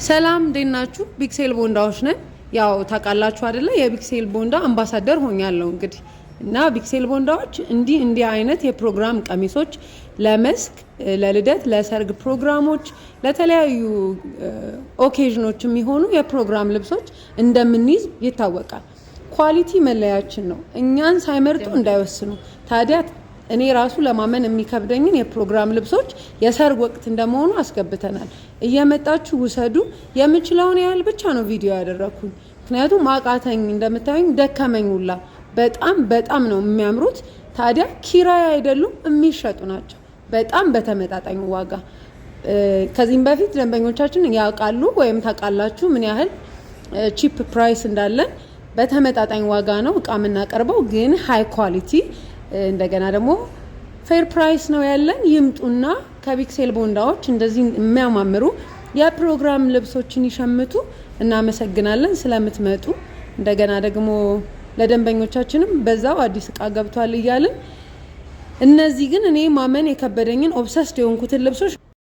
ሰላም ደናችሁ ቢክሴል ቦንዳዎች ነን ያው ታቃላችሁ አይደለ የቢክሴል ቦንዳ አምባሳደር ሆኛለሁ እንግዲህ እና ቢክሴል ቦንዳዎች እንዲህ አይነት የፕሮግራም ቀሚሶች ለመስክ ለልደት ለሰርግ ፕሮግራሞች ለተለያዩ ኦኬዥኖች የሚሆኑ የፕሮግራም ልብሶች እንደምንይዝ ይታወቃል ኳሊቲ መለያችን ነው እኛን ሳይመርጡ እንዳይወስኑ ታዲያ እኔ ራሱ ለማመን የሚከብደኝን የፕሮግራም ልብሶች የሰርግ ወቅት እንደመሆኑ አስገብተናል እየመጣችሁ ውሰዱ የምችለውን ያህል ብቻ ነው ቪዲዮ ያደረኩኝ ምክንያቱም ማቃተኝ እንደምታዩኝ ደከመኝውላ በጣም ነው የሚያምሩት ታዲያ ኪራይ አይደሉም የሚሸጡ ናቸው በጣም በተመጣጣኝ ዋጋ ከዚህም በፊት ደንበኞቻችን ያውቃሉ ወይም ታቃላችሁ ምን ያህል ቺፕ ፕራይስ እንዳለን በተመጣጣኝ ዋጋ ነው እቃ የምናቀርበው ግን ሃይ ኳሊቲ እንደገና ደግሞ ፌር ፕራይስ ነው ያለን ይምጡና ከቢክሴል ቦንዳዎች እንደዚህ የሚያማምሩ የፕሮግራም ልብሶችን ይሸምቱ እናመሰግናለን ስለምትመጡ እንደገና ደግሞ ለደንበኞቻችንም በዛው አዲስ እቃ ገብቷል ይያልን እነዚህ ግን እኔ ማመን የከበደኝን ኦብሰስድ የሆንኩትን ልብሶች